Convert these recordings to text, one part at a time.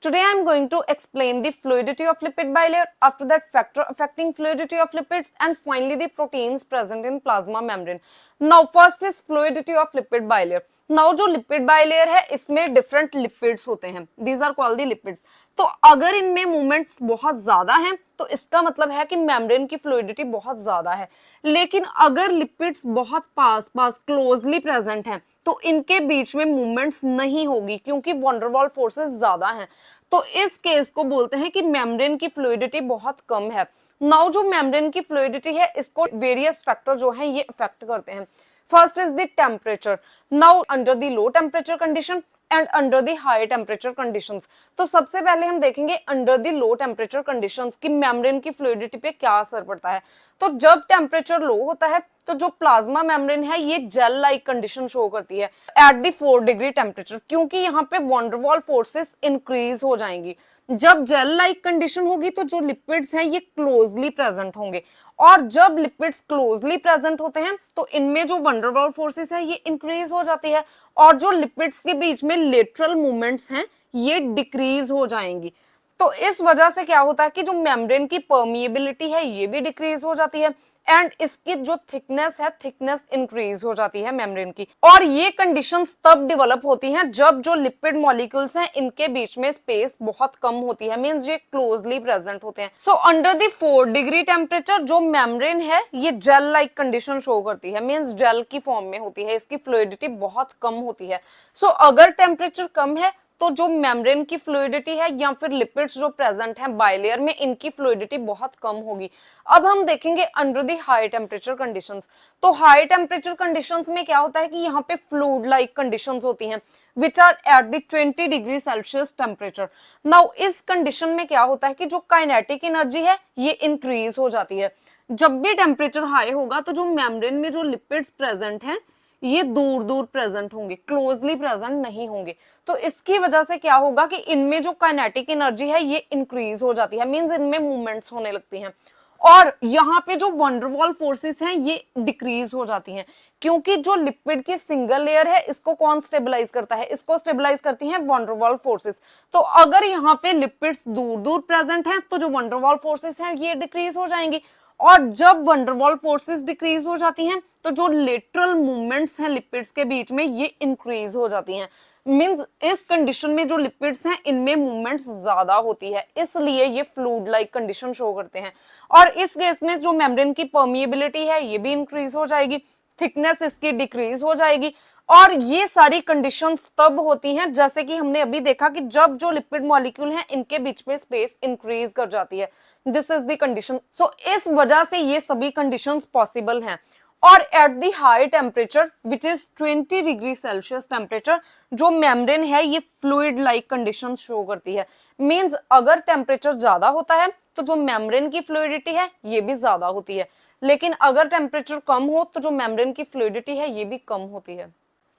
Today I am going to explain the fluidity of lipid bilayer, after that factor affecting fluidity of lipids, and finally the proteins present in plasma membrane. Now first is fluidity of lipid bilayer. Now जो lipid bilayer है इसमें different lipids होते हैं. These are called the lipids. तो अगर इनमें movements बहुत ज्यादा हैं तो इसका मतलब है कि मेम्ब्रेन की फ्लूइडिटी बहुत ज्यादा है. लेकिन अगर लिपिड्स बहुत पास पास क्लोजली प्रेजेंट हैं तो इनके बीच में मूवमेंट्स नहीं होगी क्योंकि वंडरवॉल फोर्सेस ज्यादा हैं. तो इस केस को बोलते हैं कि मेम्ब्रेन की फ्लूइडिटी बहुत कम है. नाउ जो मेम्ब्रेन की फ्लूइडिटी है इसको वेरियस फैक्टर जो है ये अफेक्ट करते हैं. First is the temperature. Now under the low temperature condition and under the high temperature conditions. तो सबसे पहले हम देखेंगे under the low temperature conditions कि मेम्ब्रेन की फ्लूइडिटी पे क्या असर पड़ता है. तो जब टेम्परेचर लो होता है तो जो प्लाज्मा मेम्ब्रेन है ये जेल लाइक कंडीशन शो करती है एट द 4 डिग्री टेम्परेचर, क्योंकि यहाँ पे वंडरवॉल फोर्सेस इंक्रीज हो जाएंगी. जब जेल लाइक कंडीशन होगी तो जो लिपिड्स हैं ये क्लोजली प्रेजेंट होंगे, और जब लिपिड्स क्लोजली प्रेजेंट होते हैं तो इनमें जो वंडरवॉल फोर्सेस है ये इंक्रीज हो जाती है, और जो लिपिड्स के बीच में लेटरल मूवमेंट्स हैं ये डिक्रीज हो जाएंगी. तो इस वजह से क्या होता है कि जो मेम्ब्रेन की परमिएबिलिटी है ये भी डिक्रीज हो जाती है, एंड इसकी जो थिकनेस है थिकनेस इंक्रीज हो जाती है मेम्ब्रेन की. और ये कंडीशंस तब डेवलप होती हैं जब जो लिपिड मॉलिक्यूल्स हैं इनके बीच में स्पेस बहुत कम होती है, मींस ये क्लोजली प्रेजेंट होते हैं. So under the 4 degree temperature जो मेम्ब्रेन है ये जेल लाइक कंडीशन शो करती है, मींस जेल की फॉर्म में होती है, इसकी फ्लूइडिटी बहुत कम होती है. सो अगर टेम्परेचर कम है तो जो मेम्ब्रेन की फ्लूइडिटी है या फिर लिपिड्स जो प्रेजेंट हैं बाइलेयर में इनकी फ्लूइडिटी बहुत कम होगी. अब हम देखेंगे under the high temperature conditions. तो हाई टेम्परेचर कंडीशंस में क्या होता है कि यहाँ पे फ्लूइड लाइक कंडीशंस होती हैं which are at the 20 degree Celsius temperature. Now इस कंडीशन में क्या होता है कि जो काइनेटिक एनर्जी है ये इंक्रीज हो जाती है. जब भी टेम्परेचर हाई होगा तो जो मेम्ब्रेन में जो लिपिड्स प्रेजेंट हैं ये दूर दूर प्रेजेंट होंगे, क्लोजली प्रेजेंट नहीं होंगे. तो इसकी वजह से क्या होगा कि इनमें जो काइनेटिक एनर्जी है ये इंक्रीज हो जाती है, मींस इनमें मूवमेंट्स होने लगती हैं. और यहाँ पे जो वंडरवॉल फोर्सेस हैं ये डिक्रीज हो जाती हैं, क्योंकि जो लिपिड की सिंगल लेयर है इसको कौन स्टेबलाइज करता है, इसको स्टेबलाइज करती हैं वंडरवॉल फोर्सेस. तो अगर यहाँ पे लिपिड्स दूर दूर प्रेजेंट हैं तो जो वंडरवॉल फोर्सेस हैं ये डिक्रीज हो जाएंगी, और जब वंडरवॉल फोर्सेस डिक्रीज हो जाती हैं तो जो लेटरल मूवमेंट्स हैं लिपिड्स के बीच में ये इंक्रीज हो जाती हैं. मींस इस कंडीशन में जो लिपिड्स हैं इनमें मूवमेंट्स ज्यादा होती है, इसलिए ये फ्लूइड लाइक कंडीशन शो करते हैं. और इस केस में जो मेम्ब्रेन की परमिएबिलिटी है ये भी इंक्रीज हो जाएगी, थिकनेस इसकी डिक्रीज हो जाएगी. और ये सारी कंडीशंस तब होती हैं जैसे कि हमने अभी देखा कि जब जो लिपिड मॉलिक्यूल हैं इनके बीच में स्पेस इंक्रीज कर जाती है. This is the condition. So इस वजह से ये सभी कंडीशंस पॉसिबल हैं. और at the high temperature which is 20 degree Celsius temperature जो मेम्ब्रेन है ये फ्लूइड लाइक कंडीशन शो करती है. मींस अगर टेम्परेचर ज्यादा होता है तो जो मेम्ब्रेन की फ्लूइडिटी है ये भी ज्यादा होती है, लेकिन अगर टेम्परेचर कम हो तो जो मेम्ब्रेन की फ्लूइडिटी है ये भी कम होती है.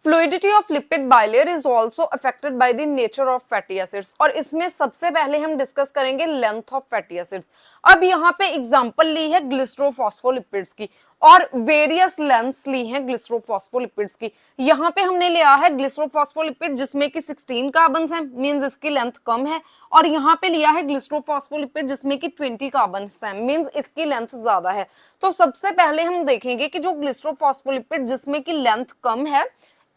Fluidity of lipid bilayer is also affected by the nature of fatty acids, और इसमें सबसे पहले हम डिस्कस करेंगे लेंथ ऑफ फैटी एसिड्स. अब यहाँ पे एग्जांपल ली है ग्लिसरोफॉस्फोलिपिड्स की, और वेरियस लेंथ्स ली हैं ग्लिसरोफॉस्फोलिपिड्स की. यहाँ पे हमने लिया है ग्लिसरोफॉस्फोलिपिड जिसमें कि 16 कार्बन्स हैं, मींस इसकी लेंथ कम है, और यहाँ पे लिया है ग्लिसरोफॉस्फोलिपिड जिसमें कि 20 कार्बन्स हैं, मींस इसकी लेंथ ज्यादा है. तो सबसे पहले हम देखेंगे कि जो ग्लिसरोफॉस्फोलिपिड जिसमें की लेंथ कम है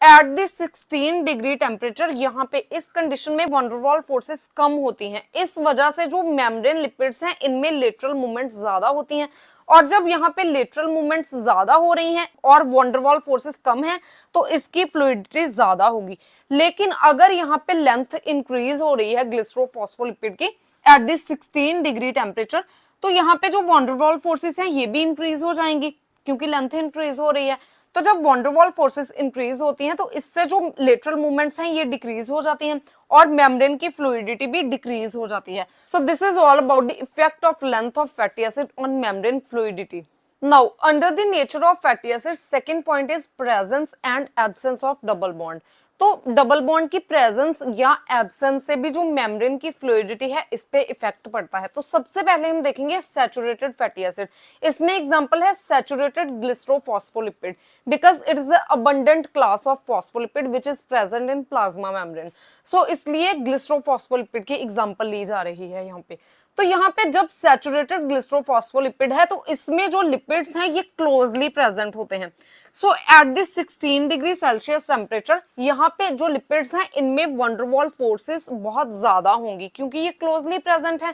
एट द 16 डिग्री टेम्परेचर, यहाँ पे इस कंडीशन में वंडरवॉल फोर्सेस कम होती हैं. इस वजह से जो मेम्ब्रेन लिपिड्स हैं इनमें लेटरल मूवमेंट्स ज्यादा होती हैं, और जब यहाँ पे लेटरल मूवमेंट्स ज्यादा हो रही हैं और वंडरवॉल फोर्सेस कम है तो इसकी फ्लूइडिटी ज्यादा होगी. लेकिन अगर यहाँ पे लेंथ इंक्रीज हो रही है ग्लिसरोफॉस्फोलिपिड की एट द 16 डिग्री टेम्परेचर, तो यहाँ पे जो वंडरवॉल फोर्सेस हैं ये भी इंक्रीज हो जाएंगी क्योंकि लेंथ इंक्रीज हो रही है. तो जब वंडरवॉल फोर्सेस इंक्रीज होती हैं तो इससे जो लेटरल मूवमेंट्स हैं ये डिक्रीज हो जाती हैं, और मेम्ब्रेन की फ्लूइडिटी भी डिक्रीज हो जाती है. So this is all about the effect of length of fatty acid on membrane fluidity. Now, under the nature of fatty acids, second point is presence and absence of double bond. तो double bond की presence या absence से भी जो membrane की fluidity है इस पे इफेक्ट पड़ता है। तो सबसे पहले हम देखेंगे सैचुरेटेड फैटी एसिड। इसमें एग्जांपल है saturated glycerophospholipid because it is abundant class of phospholipid which is present in plasma membrane. So इसलिए ग्लिसरोफॉस्फोलिपिड की एग्जांपल ली जा रही है यहाँ पे। तो यहाँ पे जब सैचुरेटेड ग्लिसरोफॉस्फोलिपिड है तो इसमें जो लिपिड्स हैं ये क्लोजली प्रेजेंट होते हैं। So at this 16 degree Celsius temperature यहाँ पे जो लिपिड्स हैं इनमें वंडरवॉल फोर्सेस बहुत ज्यादा होंगी क्योंकि ये क्लोजली प्रेजेंट है।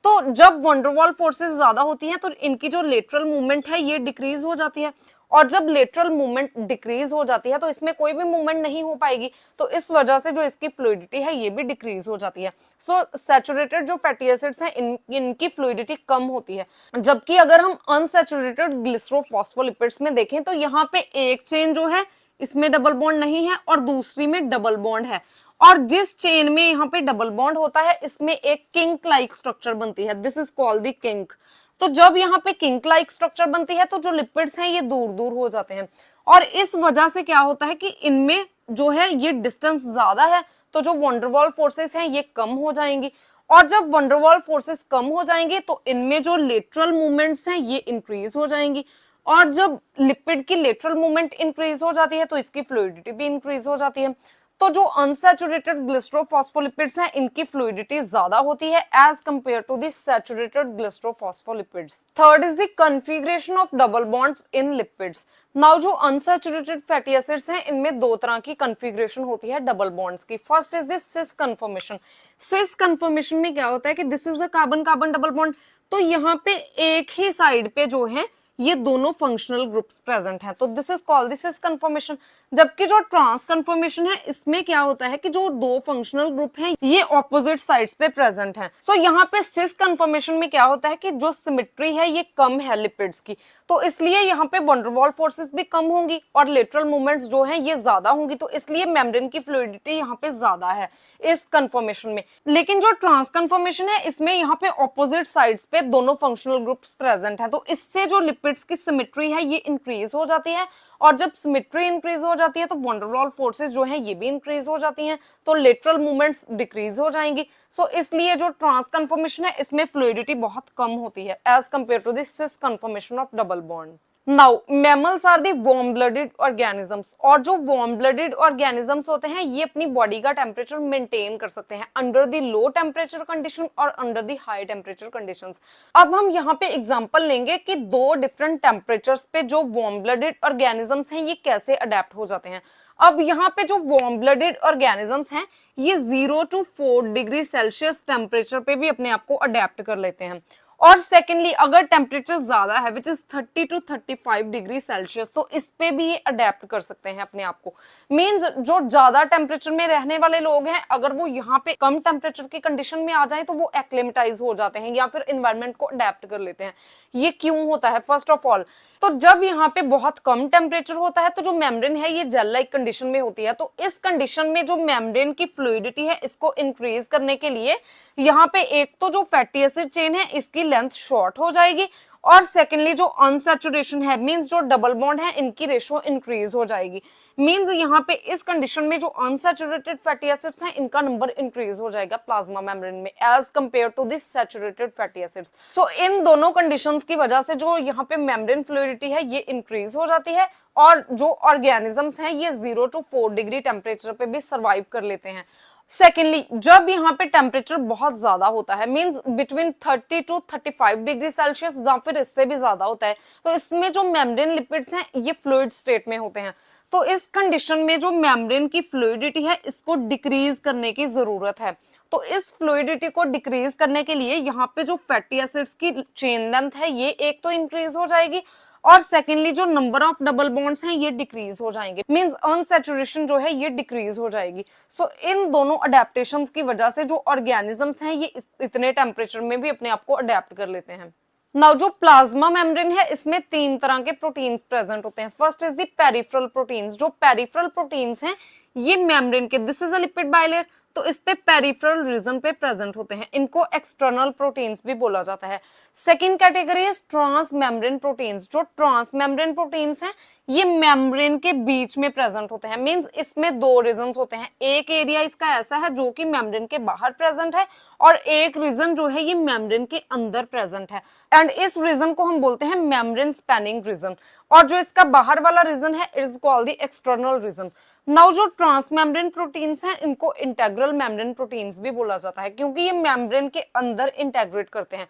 तो जब वंडरवॉल फोर्सेस ज्यादा होती हैं तो इनकी जो लेटरल मूवमेंट है ये डिक्रीज हो जाती है, और जब लेटरल मूवमेंट डिक्रीज हो जाती है तो इसमें कोई भी मूवमेंट नहीं हो पाएगी, तो इस वजह से जो इसकी फ्लूइडिटी है ये भी डिक्रीज हो जाती है। सो सैचुरेटेड जो फैटी एसिड्स हैं इनकी फ्लूइडिटी कम होती है, जबकि अगर हम अनसैचुरेटेड ग्लिसरोफॉस्फोलिपिड्स में देखें तो यहाँ पे एक चेन जो है इसमें डबल बॉन्ड नहीं है और दूसरी में डबल बॉन्ड है, और जिस चेन में यहाँ पे डबल बॉन्ड होता है इसमें एक किंक लाइक स्ट्रक्चर बनती है, this is called the kink. तो जब यहाँ पे किंक लाइक स्ट्रक्चर बनती है तो जो लिपिड्स हैं ये दूर दूर हो जाते हैं, और इस वजह से क्या होता है कि इनमें जो है ये डिस्टेंस ज्यादा है तो जो वंडरवॉल फोर्सेस हैं ये कम हो जाएंगी, और जब वंडरवॉल फोर्सेस कम हो जाएंगे तो इनमें जो लेटरल मूवमेंट्स हैं ये इंक्रीज हो जाएंगी, और जब लिपिड की लेटरल मूवमेंट इंक्रीज हो जाती है तो इसकी फ्लूइडिटी भी इंक्रीज हो जाती है। तो जो अनसैचुरेटेड ग्लिसरोफॉस्फोलिपिड्स हैं इनकी फ्लूइडिटी ज्यादा होती है as compare to the saturated glycerophospholipids. Third is the configuration of double bonds in lipids. Now जो अनसैचुरेटेड फैटी एसिड्स हैं इनमें दो तरह की कॉन्फ़िगरेशन होती है डबल बॉन्ड्स की। First is this cis conformation. Cis conformation में क्या होता है कि this is a carbon carbon double bond, तो यहाँ पे एक ही साइड पे जो है ये दोनों फंक्शनल ग्रुप्स प्रेजेंट हैं, तो this is called this cis conformation. जबकि जो ट्रांस कन्फर्मेशन है इसमें क्या होता है कि जो दो फंक्शनल ग्रुप हैं ये ऑपोजिट साइड्स पे प्रेजेंट हैं। सो यहाँ पे सिस कन्फर्मेशन में क्या होता है कि जो सिमेट्री है ये कम है लिपिड्स की, तो इसलिए यहाँ पे वंडरवॉल फोर्सेस भी कम होंगी और लेटरल मूवमेंट्स जो हैं ये ज्यादा होंगी, तो इसलिए मेम्ब्रेन की फ्लूइडिटी यहाँ पे ज्यादा है इस कन्फर्मेशन में। लेकिन जो ट्रांस कन्फर्मेशन है इसमें यहाँ पे ऑपोजिट साइड्स पे दोनों फंक्शनल ग्रुप्स प्रेजेंट हैं, तो इससे जो लिपिड्स की सिमेट्री है ये इंक्रीज हो जाती है, और जब सिमेट्री इंक्रीज हो जाती है तो वंडरवॉल फोर्सेस जो है ये भी इंक्रीज हो जाती हैं, तो लेटरल मूवमेंट्स डिक्रीज हो जाएंगी। सो इसलिए जो ट्रांस कन्फर्मेशन है इसमें फ्लूइडिटी बहुत कम होती है as compare to this cis conformation of double bond. Now mammals are the warm blooded organisms, और जो वार्म ब्लडेड ऑर्गेनिजम्स होते हैं ये अपनी बॉडी का टेम्परेचर मेंटेन कर सकते हैं under the low temperature condition और under the high temperature conditions. अब हम यहाँ पे एग्जांपल लेंगे कि दो डिफरेंट टेम्परेचर्स पे जो वार्म ब्लडेड ऑर्गेनिजम्स हैं ये कैसे अडेप्ट हो जाते हैं। अब यहाँ पे जो वार्म ब्लडेड ऑर्गेनिजम्स हैं ये 0 to 4 डिग्री सेल्सियस टेम्परेचर पे भी अपने आप को अडेप्ट कर लेते हैं, और सेकेंडली अगर टेम्परेचर ज्यादा है which is 30 to 35 degree Celsius तो इस पे भी ये अडेप्ट कर सकते हैं अपने आप को। मींस जो ज्यादा टेम्परेचर में रहने वाले लोग हैं अगर वो यहाँ पे कम टेम्परेचर की कंडीशन में आ जाए तो वो एक्लेमेटाइज हो जाते हैं या फिर एनवायरनमेंट को अडेप्ट कर लेते हैं। ये क्यों होता है? फर्स्ट ऑफ ऑल तो जब यहाँ पे बहुत कम टेम्परेचर होता है तो जो मेम्ब्रेन है ये जेल लाइक कंडीशन में होती है, तो इस कंडीशन में जो मेम्ब्रेन की फ्लूइडिटी है इसको इंक्रीज करने के लिए यहाँ पे एक तो जो फैटी एसिड चेन है इसकी लेंथ शॉर्ट हो जाएगी, और सेकेंडली जो अनसैचुरेशन है मींस जो डबल बॉन्ड है इनकी रेशो इंक्रीज हो जाएगी। मींस यहाँ पे इस कंडीशन में जो अनसैचुरेटेड फैटी एसिड्स हैं इनका नंबर इंक्रीज हो जाएगा प्लाज्मा मेम्ब्रेन में as compare to this saturated fatty acids. So इन दोनों कंडीशंस की वजह से जो यहाँ पे मेम्ब्रेन फ्लूइडिटी है ये इंक्रीज हो जाती है, और जो ऑर्गेनिजम्स हैं ये 0 to 4 डिग्री टेम्परेचर पे भी सर्वाइव कर लेते हैं। सेकेंडली जब यहाँ पे टेम्परेचर बहुत ज्यादा होता है means between 30 to 35 degree Celsius या फिर इससे भी ज्यादा होता है, तो इसमें जो मेम्ब्रेन लिपिड्स हैं ये फ्लूइड स्टेट में होते हैं, तो इस कंडीशन में जो मेम्ब्रेन की फ्लूइडिटी है इसको डिक्रीज करने की जरूरत है। तो इस फ्लूइडिटी को डिक्रीज करने के लिए यहाँ पे जो फैटी एसिड्स की चेन लेंथ है ये एक तो इंक्रीज हो जाएगी, और सेकेंडली जो नंबर ऑफ डबल बॉन्ड्स हैं ये डिक्रीज हो जाएंगे, मींस अनसैचुरेशन जो है ये डिक्रीज हो जाएगी। सो इन दोनों अडेप्टेशंस की वजह से जो ऑर्गेनिजम्स हैं ये इतने टेम्परेचर में भी अपने आप को अडेप्ट कर लेते हैं। नाउ जो प्लाज्मा मेम्ब्रेन है इसमें तीन तरह के प्रोटीन्स प्रेजेंट होते हैं। First is the peripheral proteins. जो पेरिफेरल प्रोटीन्स हैं ये मेम्ब्रेन के, this is a lipid bilayer, तो इस पे पेरिफेरल रीजन पे प्रेजेंट होते हैं, इनको एक्सटर्नल प्रोटीन्स भी बोला जाता है। Second category is trans membrane proteins. जो ट्रांस मेम्ब्रेन प्रोटीन्स हैं ये मेम्ब्रेन के बीच में प्रेजेंट होते हैं, मींस इसमें दो रीजन होते हैं, एक एरिया इसका ऐसा है जो कि मेम्ब्रेन के बाहर प्रेजेंट है और एक रीजन जो है ये मेम्ब्रेन के अंदर प्रेजेंट है, एंड इस रीजन को हम बोलते हैं मेम्ब्रेन स्पैनिंग रीजन, और जो इसका बाहर वाला रीजन है it is called the external region. Now जो ट्रांस मेम्ब्रेन प्रोटीन्स हैं इनको इंटेग्रल मेम्ब्रेन प्रोटीन्स भी बोला जाता है क्योंकि ये मेम्ब्रेन के अंदर इंटेग्रेट करते हैं।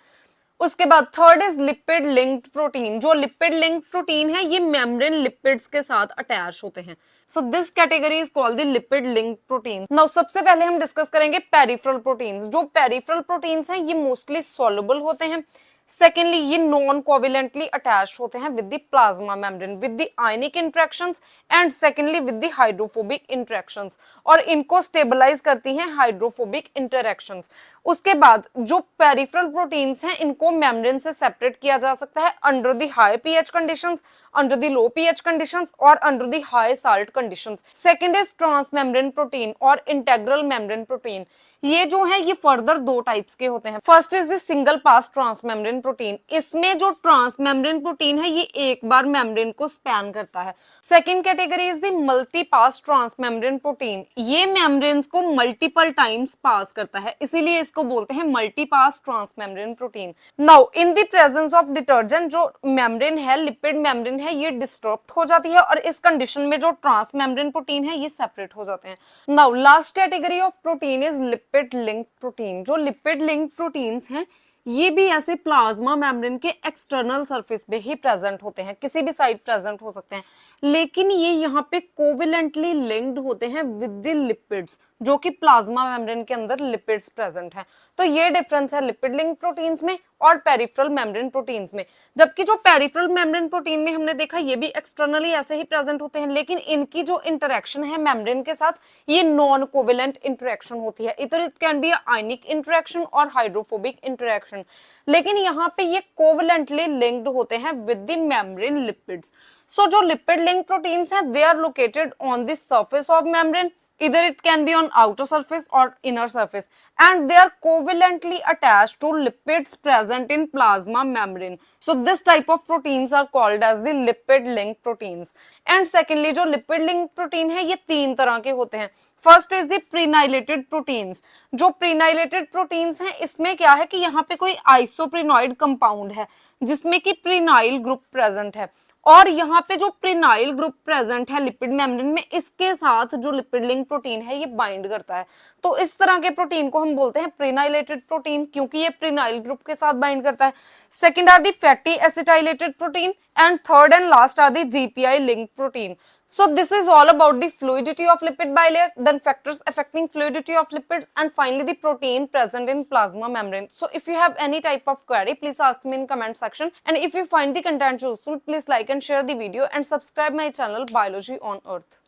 उसके बाद third is lipid linked protein. जो लिपिड लिंक्ड प्रोटीन है ये मेम्ब्रेन लिपिड्स के साथ अटैच होते हैं, so this category is called the lipid linked protein. Now सबसे पहले हम डिस्कस करेंगे पेरिफेरल प्रोटीन्स। जो पेरिफेरल प्रोटीन्स हैं ये मोस्टली सॉल्युबल होते हैं। सेकेंडली ये नॉन कोवेलेंटली अटैच्ड होते हैं with the plasma membrane with the ionic interactions and secondly with the hydrophobic interactions, और इनको स्टेबलाइज करती हैं हाइड्रोफोबिक इंटरेक्शंस। उसके बाद जो पेरिफेरल प्रोटीन्स हैं इनको मेम्ब्रेन से सेपरेट किया जा सकता है under the high pH conditions, under the low pH conditions और under the high salt conditions. Second is trans membrane protein और इंटेग्रल मेम्ब्रेन प्रोटीन। ये जो है ये फर्दर दो टाइप्स के होते हैं। First is the single pass trans membrane protein. इसमें जो ट्रांस मेम्ब्रेन प्रोटीन है ये एक बार मेम्ब्रेन को स्पैन करता है। Second category is the multi pass trans membrane protein. ये मेम्ब्रेन्स को मल्टीपल टाइम्स पास करता है, इसीलिए इसको बोलते हैं multi pass trans membrane protein. Now in the presence of detergent जो मेम्ब्रेन है, लिपिड मेम्ब्रेन है, ये डिस्टर्ब हो जाती है और इस कंडीशन में जो ट्रांस मेम्ब्रेन प्रोटीन है ये सेपरेट हो जाते हैं। Now last category of protein is lipid linked protein. जो लिपिड लिंक्ड प्रोटीन्स हैं ये भी ऐसे प्लाज्मा मेम्ब्रेन के एक्सटर्नल सरफेस पे ही प्रेजेंट होते हैं, किसी भी साइड प्रेजेंट हो सकते हैं, लेकिन ये यहाँ पे कोवेलेंटली लिंक्ड होते हैं विद द लिपिड्स, जो कि प्लाज्मा मेम्ब्रेन के अंदर लिपिड्स प्रेजेंट हैं। तो ये डिफरेंस है लिपिड लिंक्ड प्रोटीन्स में और पेरिफेरल मेम्ब्रेन प्रोटीन्स में। जबकि जो पेरिफेरल मेम्ब्रेन प्रोटीन में हमने देखा ये भी एक्सटर्नली ऐसे ही प्रेजेंट होते हैं, लेकिन इनकी जो इंटरेक्शन है मेम्ब्रेन के साथ ये नॉन कोवेलेंट इंटरेक्शन होती है। इधर it can be ionic interaction और हाइड्रोफोबिक इंटरेक्शन, लेकिन यहाँ पे ये कोवेलेंटली लिंक्ड होते हैं with the membrane lipids. So जो लिपिड लिंक प्रोटीन्स हैं they are located on the surface of membrane, either it can be on outer surface or inner surface, and they are covalently attached to lipids present in plasma membrane. So this type of proteins are called as the lipid link proteins. And secondly जो lipid link protein है ये तीन तरह के होते हैं। First is the prenylated proteins. जो prenylated proteins हैं इसमें क्या है कि यहाँ पे कोई आइसोप्रीनॉइड कंपाउंड है जिसमें कि प्रीनाइल ग्रुप प्रेजेंट है, और यहाँ पे जो प्रीनाइल ग्रुप प्रेजेंट है लिपिड मेम्ब्रेन में इसके साथ जो लिपिड लिंक प्रोटीन है ये बाइंड करता है। तो इस तरह के प्रोटीन को हम बोलते हैं प्रीनाइलेटेड प्रोटीन क्योंकि ये प्रीनाइल ग्रुप के साथ बाइंड करता है। Second are the fatty acetylated protein and third and last are the GPI link protein. So this is all about the fluidity of lipid bilayer, then factors affecting fluidity of lipids, and finally the protein present in plasma membrane. So if you have any type of query, please ask me in comment section. And if you find the content useful, please like and share the video and subscribe my channel Biology on Earth.